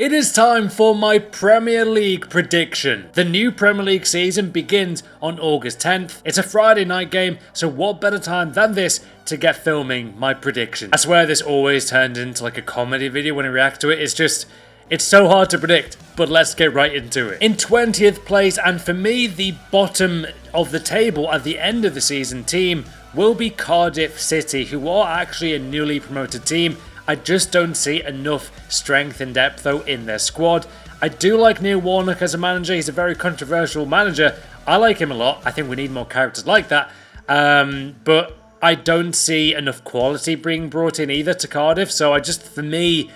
It is time for my Premier League prediction. The new Premier League season begins on August 10th. It's a Friday night game, so what better time than this to get filming my prediction. I swear this always turned into like a comedy video when I react to it. It's so hard to predict, but let's get right into it. In 20th place, and for me, the bottom of the table at the end of the season team will be Cardiff City, who are actually a newly promoted team. I just don't see enough strength and depth though in their squad. I do like Neil Warnock as a manager. He's a very controversial manager. I like him a lot. I think we need more characters like that. But I don't see enough quality being brought in either to Cardiff. So for me,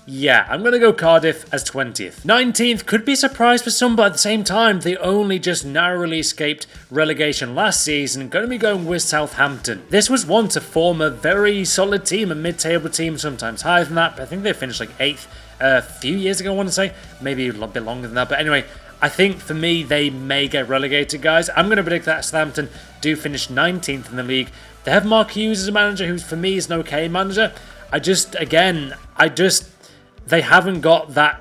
yeah, I'm going to go Cardiff as 20th. 19th could be a surprise for some, but at the same time, they only just narrowly escaped relegation last season. Going to be going with Southampton. This was once a former very solid team, a mid-table team, sometimes higher than that. But I think they finished like 8th a few years ago, I want to say. Maybe a bit longer than that. But anyway, I think for me, they may get relegated, guys. I'm going to predict that Southampton do finish 19th in the league. They have Mark Hughes as a manager, who for me is an okay manager. They haven't got that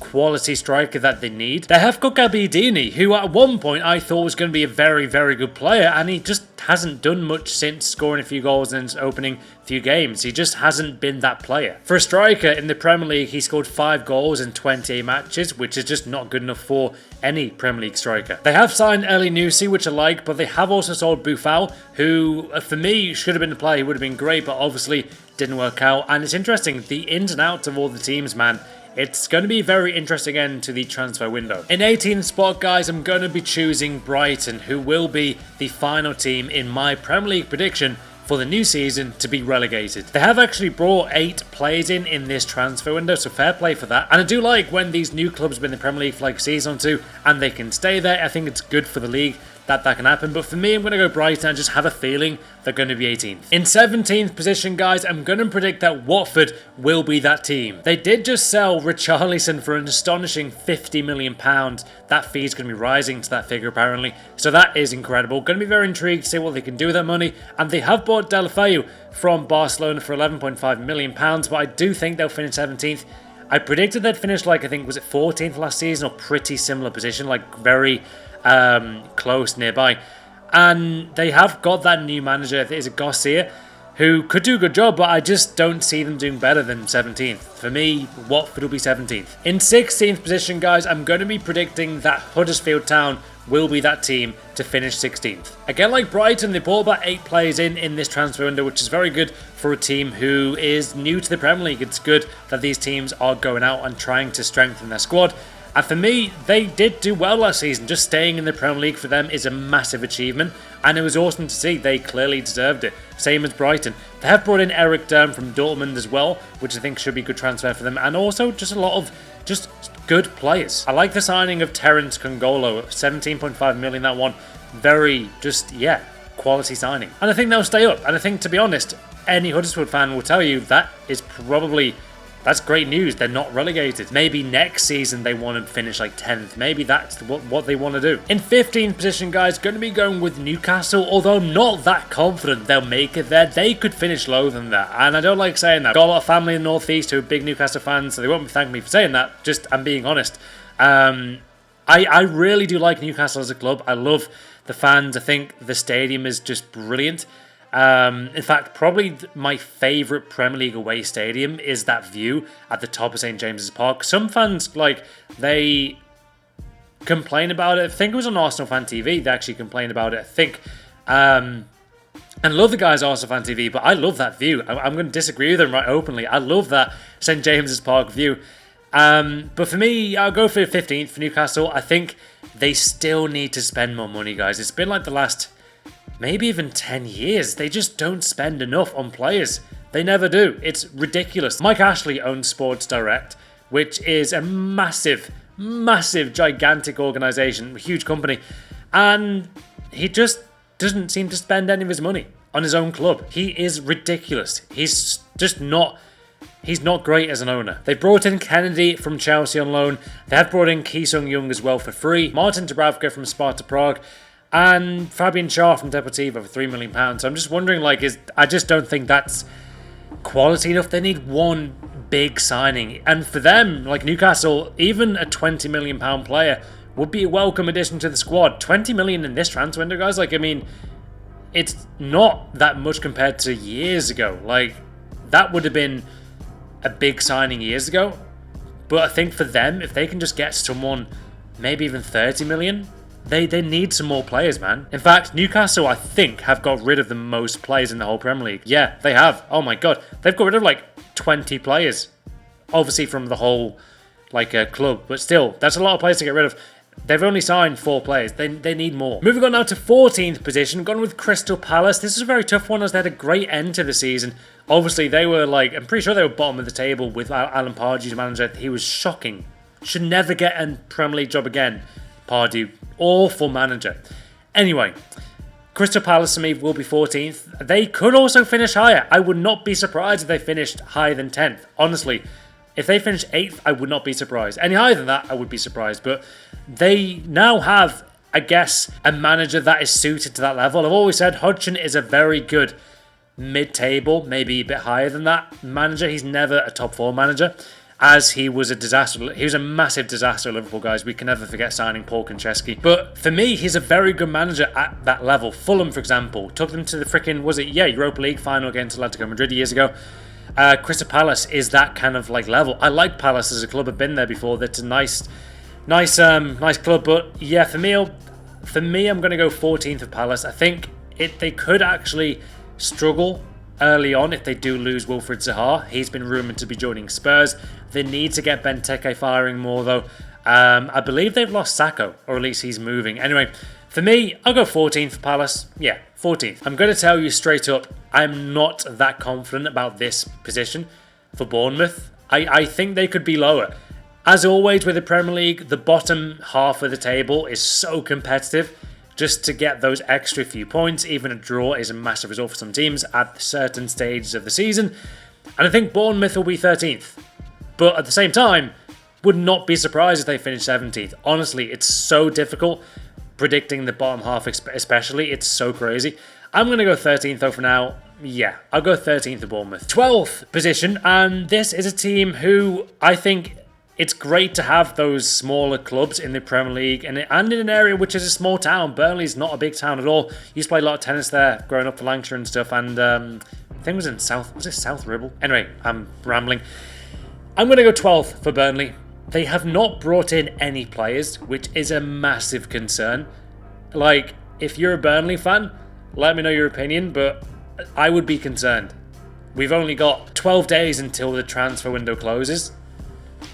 quality striker that they need. They have got Gabbiadini, who at one point I thought was going to be a very, very good player, and he just hasn't done much since scoring a few goals in his opening few games. He just hasn't been that player. For a striker in the Premier League, he scored 5 goals in 28 matches, which is just not good enough for any Premier League striker. They have signed Eli Nusi, which I like, but they have also sold Buffal, who for me should have been a player. He would have been great, but obviously didn't work out. And it's interesting, the ins and outs of all the teams, man. It's going to be very interesting end to the transfer window. In 18th spot, guys, I'm going to be choosing Brighton, who will be the final team in my Premier League prediction for the new season to be relegated. They have actually brought 8 players in this transfer window, so fair play for that. And I do like when these new clubs have been in the Premier League for like a season or two and they can stay there. I think it's good for the league that can happen. But for me, I'm going to go Brighton. I just have a feeling they're going to be 18th. In 17th position, guys, I'm going to predict that Watford will be that team. They did just sell Richarlison for an astonishing £50 million. That fee is going to be rising to that figure, apparently. So that is incredible. Going to be very intrigued to see what they can do with that money. And they have bought Deulofeu from Barcelona for £11.5 million. But I do think they'll finish 17th. I predicted they'd finish like, I think, was it 14th last season, or pretty similar position, like very close nearby. And they have got that new manager, is it Garcia, who could do a good job, but I just don't see them doing better than 17th. For me, Watford will be 17th. In 16th position, guys, I'm going to be predicting that Huddersfield Town will be that team to finish 16th. Again, like Brighton, they bought about 8 players in this transfer window, which is very good for a team who is new to the Premier League. It's good that these teams are going out and trying to strengthen their squad. And for me, they did do well last season. Just staying in the Premier League for them is a massive achievement. And it was awesome to see. They clearly deserved it. Same as Brighton. They have brought in Eric Durm from Dortmund as well, which I think should be a good transfer for them. And also just a lot of just good players. I like the signing of Terence Congolo. 17.5 million, that one. Very quality signing. And I think they'll stay up. And I think, to be honest, any Huddersfield fan will tell you that is probably... That's great news. They're not relegated. Maybe next season they want to finish like 10th. Maybe that's what they want to do. In 15th position, guys, going to be going with Newcastle. Although I'm not that confident they'll make it there. They could finish lower than that. And I don't like saying that. Got a lot of family in the North East who are big Newcastle fans, so they won't thank me for saying that. Just, I'm being honest. I really do like Newcastle as a club. I love the fans. I think the stadium is just brilliant. In fact, probably my favourite Premier League away stadium is that view at the top of St James's Park. Some fans, they complain about it. I think it was on Arsenal Fan TV. They actually complained about it, I think. And love the guys at Arsenal Fan TV, but I love that view. I'm going to disagree with them right openly. I love that St James's Park view. But for me, I'll go for 15th for Newcastle. I think they still need to spend more money, guys. It's been like the last... maybe even 10 years. They just don't spend enough on players. They never do. It's ridiculous. Mike Ashley owns Sports Direct, which is a massive, gigantic organisation, a huge company. And he just doesn't seem to spend any of his money on his own club. He is ridiculous. He's not great as an owner. They brought in Kennedy from Chelsea on loan. They have brought in Ki Sung-young as well for free. Martin Dubravka from Sparta Prague. And Fabian Schär from Deportivo for £3 million. So I'm just wondering, I just don't think that's quality enough. They need one big signing. And for them, like Newcastle, even a £20 million player would be a welcome addition to the squad. 20 million in this transfer window, guys. Like, I mean, it's not that much compared to years ago. Like, that would have been a big signing years ago. But I think for them, if they can just get someone, maybe even 30 million, they need some more players, man. In fact, Newcastle, I think, have got rid of the most players in the whole Premier League. Yeah, they have. Oh my God. They've got rid of like 20 players. Obviously from the whole club. But still, that's a lot of players to get rid of. They've only signed 4 players. They need more. Moving on now to 14th position. Gone with Crystal Palace. This is a very tough one as they had a great end to the season. Obviously, they were I'm pretty sure they were bottom of the table with Alan Pardew's manager. He was shocking. Should never get a Premier League job again. Pardew. Awful manager. Anyway, Crystal Palace to me will be 14th. They could also finish higher. I would not be surprised if they finished higher than 10th. Honestly, if they finished 8th, I would not be surprised. Any higher than that, I would be surprised. But they now have, I guess, a manager that is suited to that level. I've always said Hodgson is a very good mid-table, maybe a bit higher than that manager. He's never a top 4 manager, as he was a disaster. He was a massive disaster at Liverpool, guys. We can never forget signing Paul Konchesky. But for me, he's a very good manager at that level. Fulham, for example, took them to the freaking, Europa League final against Atletico Madrid years ago. Crystal Palace is that kind of level. I like Palace as a club. I've been there before. That's a nice club. But yeah, for me, I'm going to go 14th for Palace. I think they could actually struggle early on if they do lose Wilfried Zaha. He's been rumoured to be joining Spurs. They need to get Benteke firing more though. I believe they've lost Sacco, or at least he's moving. Anyway, for me, I'll go 14th for Palace. Yeah, 14th. I'm going to tell you straight up, I'm not that confident about this position for Bournemouth. I think they could be lower. As always with the Premier League, the bottom half of the table is so competitive. Just to get those extra few points, even a draw is a massive result for some teams at certain stages of the season. And I think Bournemouth will be 13th. But at the same time, would not be surprised if they finish 17th. Honestly, it's so difficult predicting the bottom half especially. It's so crazy. I'm going to go 13th though for now. Yeah, I'll go 13th for Bournemouth. 12th position, and this is a team who I think it's great to have those smaller clubs in the Premier League and in an area which is a small town. Burnley's not a big town at all. Used to play a lot of tennis there growing up for Lancashire and stuff, and I think it was in South Ribble? Anyway, I'm rambling. I'm going to go 12th for Burnley. They have not brought in any players, which is a massive concern. If you're a Burnley fan, let me know your opinion, but I would be concerned. We've only got 12 days until the transfer window closes,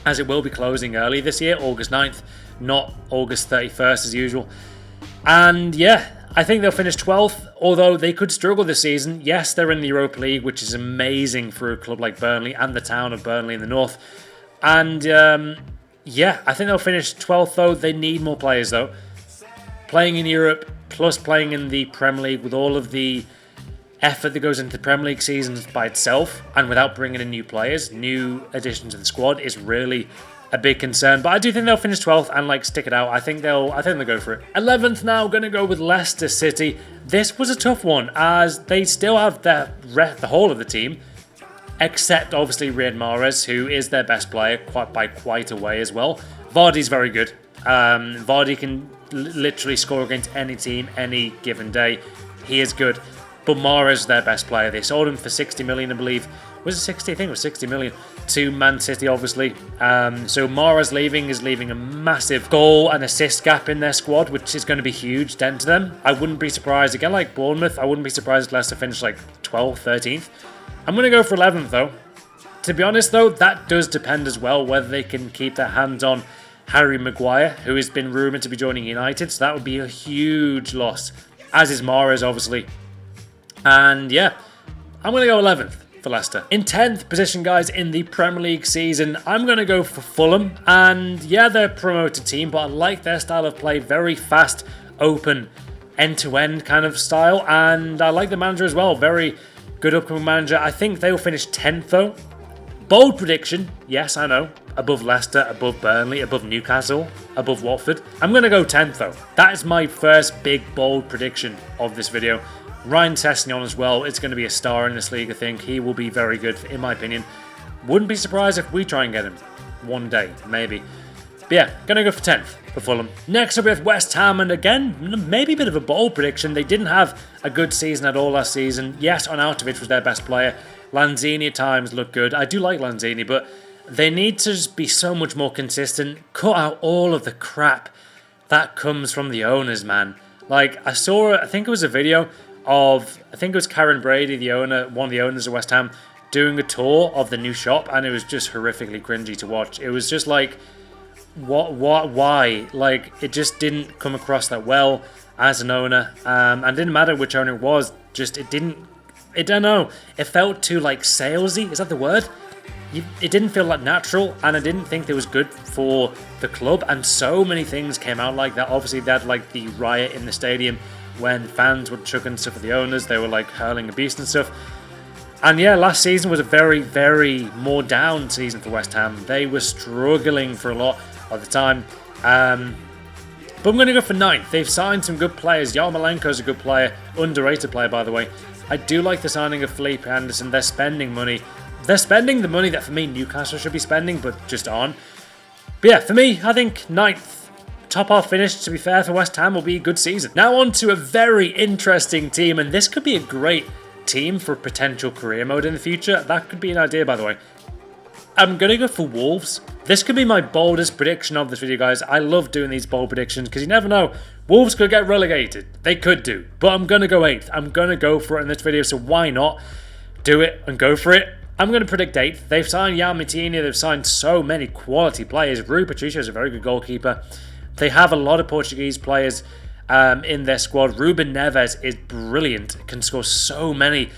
as it will be closing early this year, August 9th, not August 31st as usual. And yeah, I think they'll finish 12th, although they could struggle this season. Yes, they're in the Europa League, which is amazing for a club like Burnley and the town of Burnley in the north. And yeah, I think they'll finish 12th though. They need more players though. Playing in Europe, plus playing in the Premier League with all of the effort that goes into the Premier League seasons by itself, and without bringing in new players, new additions to the squad, is really a big concern. But I do think they'll finish 12th and stick it out. I think they'll go for it. 11th now, going to go with Leicester City. This was a tough one as they still have the whole of the team, except obviously Riyad Mahrez, who is their best player by quite a way as well. Vardy's very good. Vardy can literally score against any team any given day. He is good. But Mahrez is their best player. They sold him for 60 million, I believe. Was it 60? I think it was 60 million to Man City, obviously. So Mahrez is leaving a massive goal and assist gap in their squad, which is going to be huge dent to them. I wouldn't be surprised, again, like Bournemouth, I wouldn't be surprised if Leicester finished 12th, 13th. I'm going to go for 11th, though. To be honest, though, that does depend as well whether they can keep their hands on Harry Maguire, who has been rumoured to be joining United. So that would be a huge loss, as is Mahrez, obviously. And yeah, I'm going to go 11th for Leicester. In 10th position, guys, in the Premier League season, I'm going to go for Fulham. And yeah, they're a promoted team, but I like their style of play. Very fast, open, end-to-end kind of style. And I like the manager as well. Very good upcoming manager. I think they'll finish 10th, though. Bold prediction. Yes, I know. Above Leicester, above Burnley, above Newcastle, above Watford. I'm going to go 10th, though. That is my first big, bold prediction of this video. Ryan Sessegnon as well is going to be a star in this league, I think. He will be very good, in my opinion. Wouldn't be surprised if we try and get him one day, maybe. But yeah, going to go for 10th for Fulham. Next up we have West Ham, and again, maybe a bit of a bold prediction. They didn't have a good season at all last season. Yes, Arnautovic was their best player. Lanzini at times looked good. I do like Lanzini, but they need to just be so much more consistent. Cut out all of the crap that comes from the owners, man. Like, I think it was a video of, I think it was Karen Brady, the owner, one of the owners of West Ham, doing a tour of the new shop, and it was just horrifically cringy to watch. It was just like, why? Like, it just didn't come across that well as an owner, and it didn't matter which owner it was, just, I don't know, it felt too, like, salesy, is that the word? It didn't feel like natural, and I didn't think it was good for the club, and so many things came out like that. Obviously, they had, like, the riot in the stadium when fans were chucking stuff at the owners, they were, like, hurling abuse and stuff. And yeah, last season was a very, very more down season for West Ham. They were struggling for a lot of the time. But I'm going to go for 9th. They've signed some good players. Yarmolenko's a good player. Underrated player, by the way. I do like the signing of Felipe Anderson. They're spending money. They're spending the money that, for me, Newcastle should be spending, but just aren't. But yeah, for me, I think 9th. Top half finish, to be fair, for West Ham will be a good season. Now on to a very interesting team, and this could be a great team for potential career mode in the future. That could be an idea, by the way. I'm going to go for Wolves. This could be my boldest prediction of this video, guys. I love doing these bold predictions because you never know. Wolves could get relegated. They could do. But I'm going to go 8th. I'm going to go for it in this video, so why not do it and go for it? I'm going to predict 8th. They've signed Jan Matinho. They've signed so many quality players. Rui Patricio is a very good goalkeeper. They have a lot of Portuguese players in their squad. Ruben Neves is brilliant. Can score so many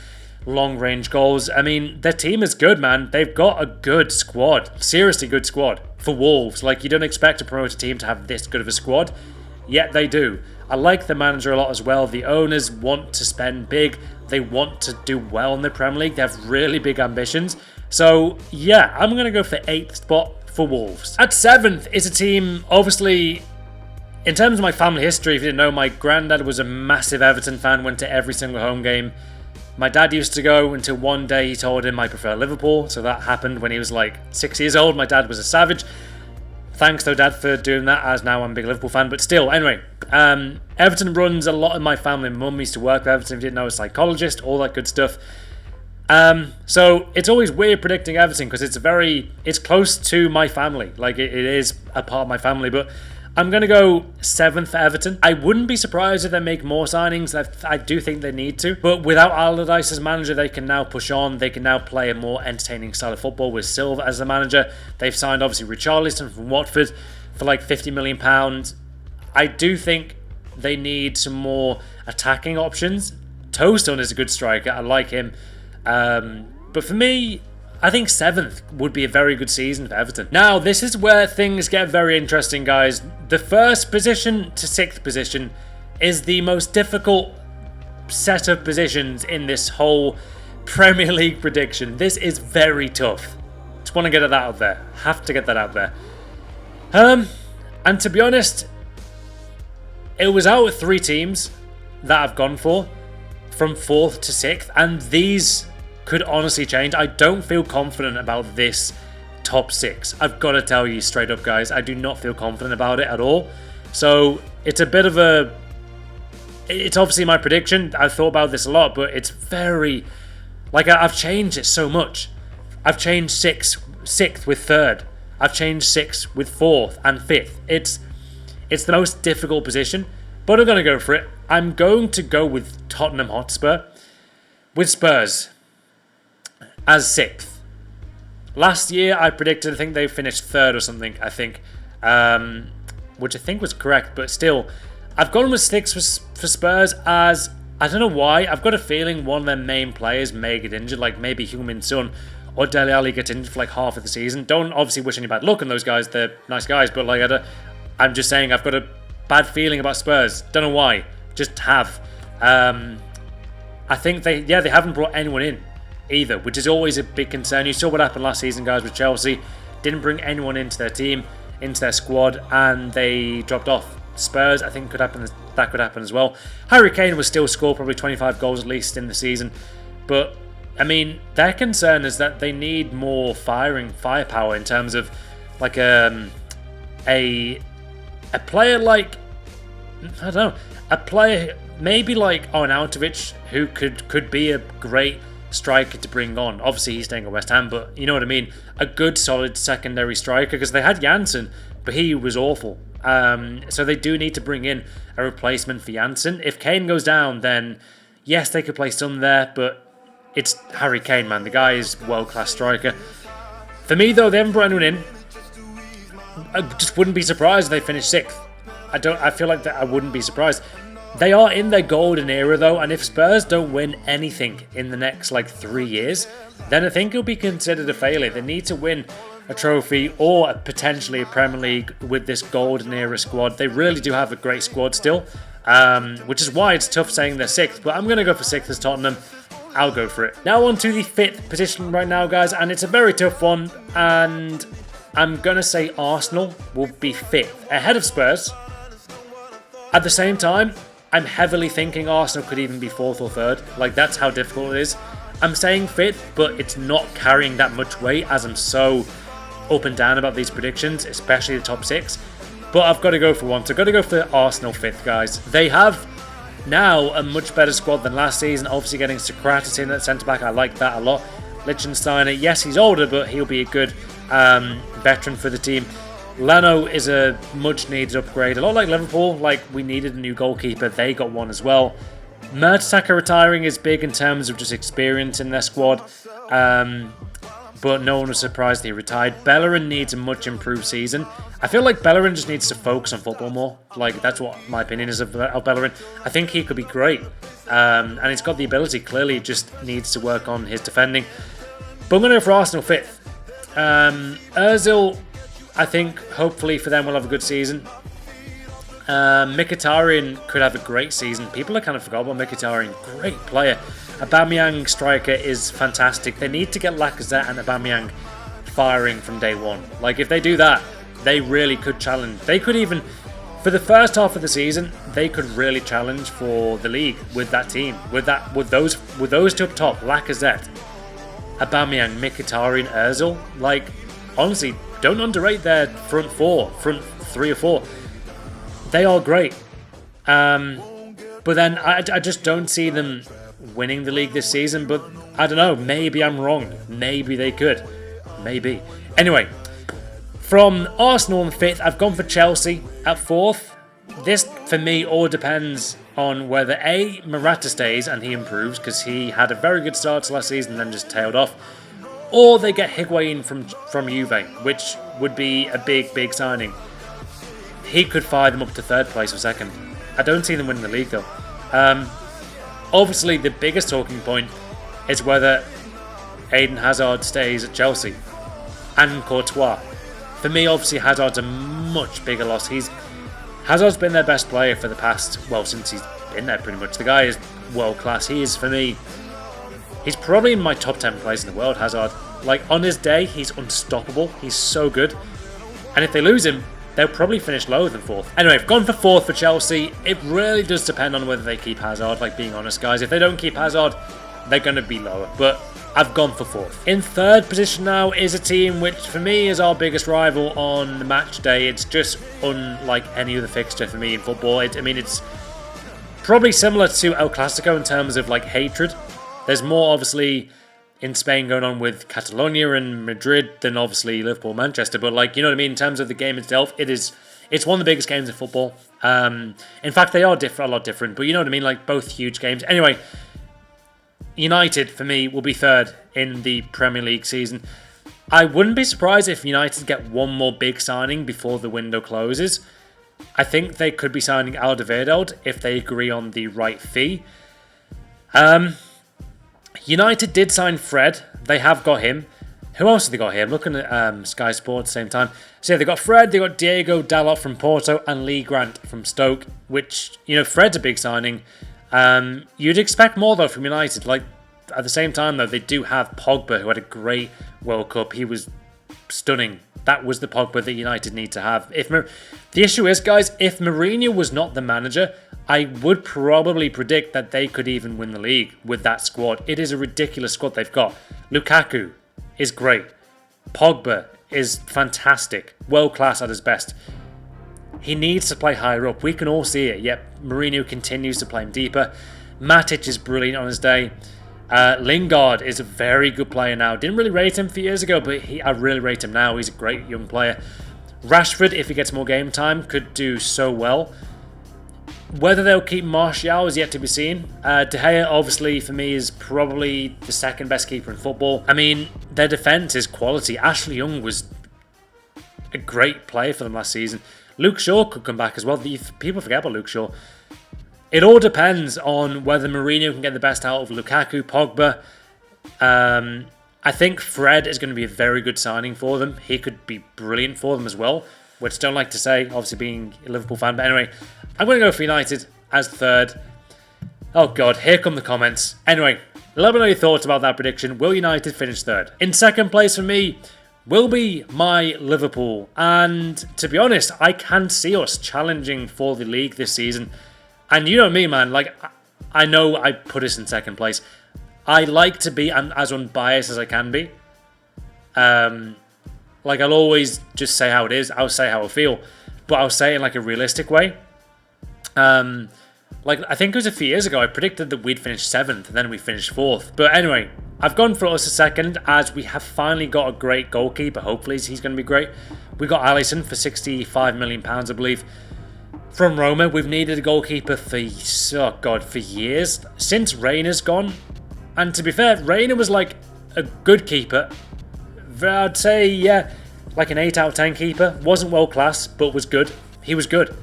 long-range goals. I mean, their team is good, man. They've got a good squad. Seriously good squad for Wolves. Like, you don't expect a promoted team to have this good of a squad, yet they do. I like the manager a lot as well. The owners want to spend big. They want to do well in the Premier League. They have really big ambitions. So, yeah, I'm going to go for 8th spot for Wolves. At 7th is a team, obviously, in terms of my family history, if you didn't know, my granddad was a massive Everton fan, went to every single home game. My dad used to go until one day he told him I prefer Liverpool, so that happened when he was like 6 years old. My dad was a savage. Thanks though, Dad, for doing that, as now I'm a big Liverpool fan, but still, anyway. Everton runs a lot of my family. My mum used to work with Everton, if you didn't know, a psychologist, all that good stuff. So it's always weird predicting Everton because it's close to my family. Like, it is a part of my family, but I'm going to go 7th for Everton. I wouldn't be surprised if they make more signings. I do think they need to. But without Allardyce as manager, they can now push on. They can now play a more entertaining style of football with Silva as the manager. They've signed, obviously, Richarlison from Watford for like £50 million. I do think they need some more attacking options. Toastone is a good striker. I like him. But for me, I think 7th would be a very good season for Everton. Now, this is where things get very interesting, guys. The 1st position to 6th position is the most difficult set of positions in this whole Premier League prediction. This is very tough. Just want to get that out there. Have to get that out there. And to be honest, it was out of 3 teams that I've gone for, from 4th to 6th, and these could honestly change. I don't feel confident about this top 6. I've got to tell you straight up, guys. I do not feel confident about it at all. So it's a bit of a... It's obviously my prediction. I've thought about this a lot, but it's very... Like, I've changed it so much. I've changed 6th with 3rd. I've changed 6th with 4th and 5th. It's the most difficult position, but I'm going to go for it. I'm going to go with Tottenham Hotspur. With Spurs as 6th. Last year, I predicted, I think they finished 3rd or something, I think. Which I think was correct, but still. I've gone with 6th for Spurs as, I don't know why, I've got a feeling one of their main players may get injured, like maybe Heung-min Son or Dele Alli gets injured for like half of the season. Don't obviously wish any bad luck on those guys, they're nice guys, but like I'm just saying I've got a bad feeling about Spurs. Don't know why, just have. I think they haven't brought anyone in either, which is always a big concern. You saw what happened last season, guys, with Chelsea. Didn't bring anyone into their team, into their squad, and they dropped off. Spurs, I think that could happen as well. Harry Kane will still score probably 25 goals at least in the season, but I mean, their concern is that they need more firepower in terms of like a player like, I don't know, a player maybe like Arnautovic, who could be a great striker to bring on. Obviously he's staying at West Ham, but you know what I mean, a good solid secondary striker, because they had Janssen, but he was awful. So they do need to bring in a replacement for Janssen. If Kane goes down, then yes, they could play Son there, but it's Harry Kane, man. The guy is world-class striker. For me, though, they haven't brought anyone in. I just wouldn't be surprised if they finish 6th. I feel like that I wouldn't be surprised. They are in their golden era, though, and if Spurs don't win anything in the next, 3 years, then I think it'll be considered a failure. They need to win a trophy or potentially a Premier League with this golden era squad. They really do have a great squad still, which is why it's tough saying they're 6th, but I'm going to go for 6th as Tottenham. I'll go for it. Now on to the 5th position right now, guys, and it's a very tough one, and I'm going to say Arsenal will be 5th, ahead of Spurs. At the same time, I'm heavily thinking Arsenal could even be 4th or 3rd. That's how difficult it is. I'm saying 5th, but it's not carrying that much weight, as I'm so up and down about these predictions, especially the top 6. But I've got to go for one, so I've got to go for Arsenal 5th, guys. They have now a much better squad than last season. Obviously getting Socrates in at centre-back, I like that a lot. Lichtsteiner, yes, he's older, but he'll be a good veteran for the team. Leno is a much-needed upgrade. A lot like Liverpool, we needed a new goalkeeper. They got one as well. Mertesacker retiring is big in terms of just experience in their squad. But no one was surprised he retired. Bellerin needs a much improved season. I feel like Bellerin just needs to focus on football more. That's what my opinion is of Bellerin. I think he could be great. And he's got the ability, clearly just needs to work on his defending. But I'm going to go for Arsenal 5th. Ozil, I think, hopefully for them, will have a good season. Mkhitaryan could have a great season. People have kind of forgot about Mkhitaryan. Great player. Aubameyang striker is fantastic. They need to get Lacazette and Aubameyang firing from day one. If they do that, they really could challenge. They could even, for the first half of the season, they could really challenge for the league with that team. With those two up top, Lacazette, Aubameyang, Mkhitaryan, Ozil. Honestly, don't underrate their front 3 or 4. They are great. But then I just don't see them winning the league this season, but I don't know, maybe I'm wrong. Maybe they could. Maybe. Anyway, from Arsenal in 5th, I've gone for Chelsea at 4th. This, for me, all depends on whether A, Morata stays and he improves, because he had a very good start to last season and then just tailed off, or they get Higuain from Juve, which would be a big signing. He could fire them up to 3rd place or 2nd. I don't see them winning the league, though. Obviously, the biggest talking point is whether Eden Hazard stays at Chelsea and Courtois. For me, obviously, Hazard's a much bigger loss. Hazard's been their best player for the past, since he's been there pretty much. The guy is world class. He is, for me, he's probably in my top 10 players in the world, Hazard. On his day, he's unstoppable. He's so good. And if they lose him, they'll probably finish lower than 4th. Anyway, I've gone for 4th for Chelsea. It really does depend on whether they keep Hazard, being honest, guys. If they don't keep Hazard, they're going to be lower. But I've gone for 4th. In 3rd position now is a team which, for me, is our biggest rival on the match day. It's just unlike any other fixture for me in football. It's probably similar to El Clasico in terms of, hatred. There's more, obviously, in Spain going on with Catalonia and Madrid than obviously Liverpool, Manchester, but you know what I mean, in terms of the game itself, it's one of the biggest games in football. In fact, they are a lot different, but you know what I mean, both huge games. Anyway, United for me will be 3rd in the Premier League season. I wouldn't be surprised if United get one more big signing before the window closes. I think they could be signing Alderweireld if they agree on the right fee. United did sign Fred. They have got him. Who else have they got here? I'm looking at Sky Sports at the same time. So yeah, they got Fred, they got Diego Dalot from Porto, and Lee Grant from Stoke, which, Fred's a big signing. You'd expect more, though, from United. At the same time, though, they do have Pogba, who had a great World Cup. He was stunning that was the Pogba that United need to have. The issue is, guys, if Mourinho was not the manager, I would probably predict that they could even win the league with that squad. It is a ridiculous squad they've got. Lukaku is great. Pogba is fantastic. World class at his best. He needs to play higher up. We can all see it. Yet Mourinho continues to play him deeper. Matic is brilliant on his day. Lingard is a very good player now. Didn't really rate him a few years ago, but I really rate him now. He's a great young player. Rashford, if he gets more game time, could do so well. Whether they'll keep Martial is yet to be seen. De Gea, obviously, for me, is probably the second best keeper in football. I mean, their defence is quality. Ashley Young was a great player for them last season. Luke Shaw could come back as well. People forget about Luke Shaw. It all depends on whether Mourinho can get the best out of Lukaku, Pogba. I think Fred is going to be a very good signing for them. He could be brilliant for them as well, which I don't like to say, obviously being a Liverpool fan. But anyway, I'm going to go for United as third. Oh God, here come the comments. Anyway, let me know your thoughts about that prediction. Will United finish third? In second place for me will be my Liverpool. And to be honest, I can see us challenging for the league this season. And you know me, man, like, I know I put us in second place. I like to be as unbiased as I can be. Like, I'll always just say how it is. I'll say how I feel. But I'll say it in, like, a realistic way. Like, I think it was a few years ago, I predicted that we'd finish 7th, and then we finished 4th. But anyway, I've gone for us a second, as we have finally got a great goalkeeper. Hopefully he's going to be great. We got Alisson for £65 million, I believe. From Roma, we've needed a goalkeeper for, oh God, for years. Since Reyna's gone. And to be fair, Reyna was like a good keeper. I'd say, yeah, like an 8 out of 10 keeper. Wasn't world class, but was good. He was good.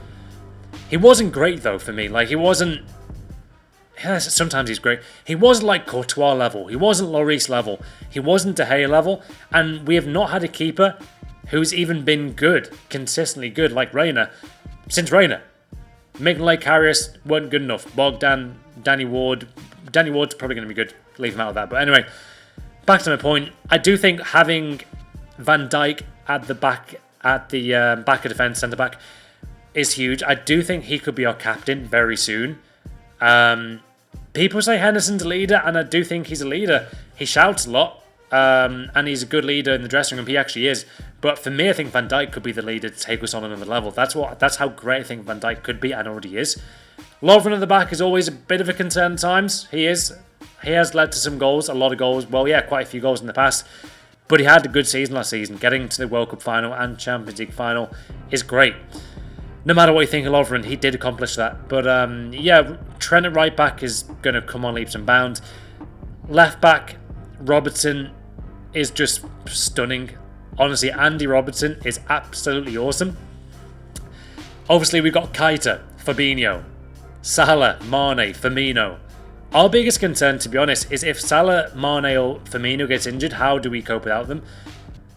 He wasn't great, though, for me. Like, he wasn't... Yeah, sometimes he's great. He wasn't like Courtois level. He wasn't Lloris level. He wasn't De Gea level. And we have not had a keeper who's even been good, consistently good, like Reyna. Since Reyna. Mignolet, Karius weren't good enough. Bogdan, Danny Ward's probably going to be good. Leave him out of that. But anyway, back to my point. I do think having Van Dijk at the back, back of defence, centre back, is huge. I do think he could be our captain very soon. People say Henderson's a leader, and I do think he's a leader. He shouts a lot, and he's a good leader in the dressing room. He actually is. But for me, I think Van Dijk could be the leader to take us on another level. That's how great I think Van Dijk could be, and already is. Lovren at the back is always a bit of a concern at times. He has led to some goals, a lot of goals. Well, yeah, quite a few goals in the past. But he had a good season last season. Getting to the World Cup final and Champions League final is great. No matter what you think of Lovren, he did accomplish that. But yeah, Trent at right back is going to come on leaps and bounds. Left back, Robertson is just stunning. Honestly, Andy Robertson is absolutely awesome. Obviously, we've got Keita, Fabinho, Salah, Mane, Firmino. Our biggest concern, to be honest, is if Salah, Mane or Firmino gets injured, how do we cope without them?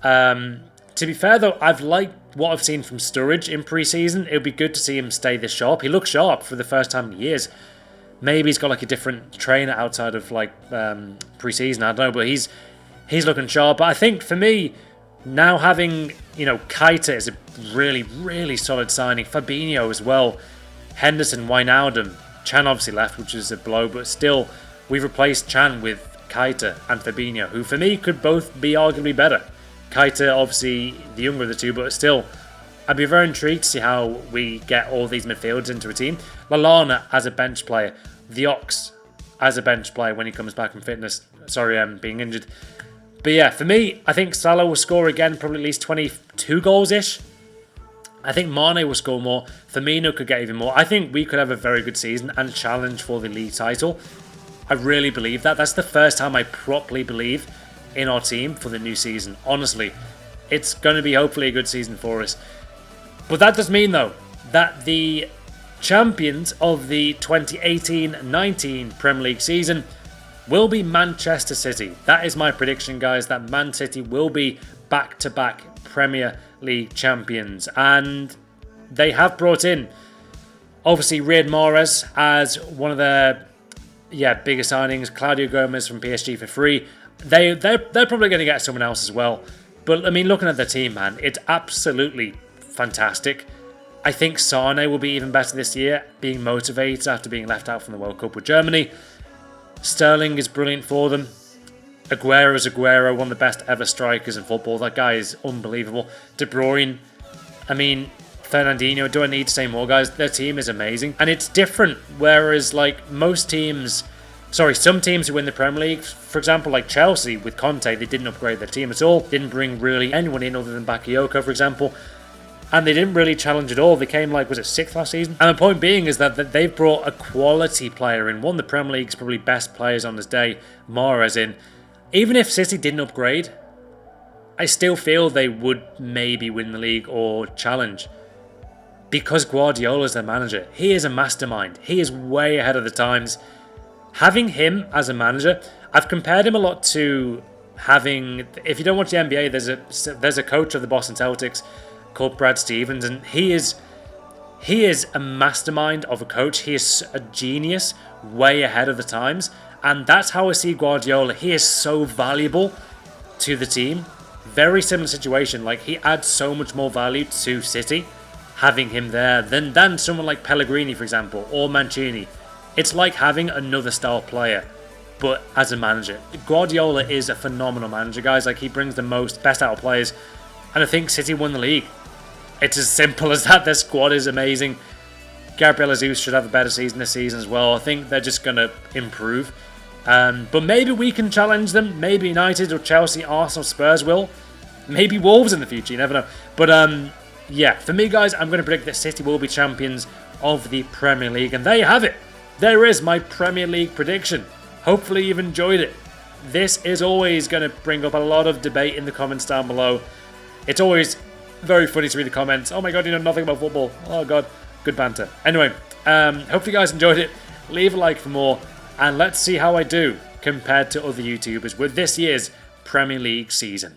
To be fair, though, I've liked what I've seen from Sturridge in pre-season. It would be good to see him stay this sharp. He looks sharp for the first time in years. Maybe he's got like a different trainer outside of like pre-season. I don't know, but he's looking sharp. But I think for me, now having, you know, Keita is a really, really solid signing. Fabinho as well. Henderson, Wijnaldum. Chan obviously left, which is a blow, but still, we've replaced Chan with Keita and Fabinho, who for me could both be arguably better. Keita, obviously, the younger of the two, but still, I'd be very intrigued to see how we get all these midfielders into a team. Lallana as a bench player. The Ox as a bench player when he comes back from fitness. Sorry, being injured. But yeah, for me, I think Salah will score again, probably at least 22 goals-ish. I think Mane will score more. Firmino could get even more. I think we could have a very good season and challenge for the league title. I really believe that. That's the first time I properly believe in our team for the new season. Honestly, it's going to be hopefully a good season for us. But that does mean, though, that the champions of the 2018-19 Premier League season will be Manchester City. That is my prediction, guys, that Man City will be back-to-back Premier League champions. And they have brought in, obviously, Riyad Mahrez as one of their biggest signings. Claudio Gomez from PSG for free. They're probably going to get someone else as well. But, I mean, looking at the team, man, it's absolutely fantastic. I think Sane will be even better this year, being motivated after being left out from the World Cup with Germany. Sterling is brilliant for them. Aguero is Aguero, one of the best ever strikers in football. That guy is unbelievable. De Bruyne, I mean, Fernandinho, do I need to say more, guys? Their team is amazing. And it's different, whereas, like, some teams who win the Premier League, for example, like Chelsea with Conte, they didn't upgrade their team at all. Didn't bring really anyone in other than Bakayoko, for example. And they didn't really challenge at all. They came, like, was it 6th last season? And the point being is that they've brought a quality player in. One of the Premier League's probably best players on this day, Mahrez in. Even if City didn't upgrade, I still feel they would maybe win the league or challenge. Because Guardiola's their manager. He is a mastermind. He is way ahead of the times. Having him as a manager, I've compared him a lot to having... If you don't watch the NBA, there's a coach of the Boston Celtics called Brad Stevens, and he is a mastermind of a coach. He is a genius, way ahead of the times, and that's how I see Guardiola. He is so valuable to the team. Very similar situation. Like, he adds so much more value to City having him there than someone like Pellegrini, for example, or Mancini. It's like having another style player, but as a manager. Guardiola is a phenomenal manager, guys. Like, he brings the best out of players, and I think City won the league. It's as simple as that. Their squad is amazing. Gabriel Jesus should have a better season this season as well. I think they're just going to improve. But maybe we can challenge them. Maybe United or Chelsea, Arsenal, Spurs will. Maybe Wolves in the future. You never know. But yeah, for me, guys, I'm going to predict that City will be champions of the Premier League. And there you have it. There is my Premier League prediction. Hopefully you've enjoyed it. This is always going to bring up a lot of debate in the comments down below. It's always very funny to read the comments. Oh my god, you know nothing about football. Oh god, good banter. Anyway, hope you guys enjoyed it. Leave a like for more, and let's see how I do compared to other YouTubers with this year's Premier League season.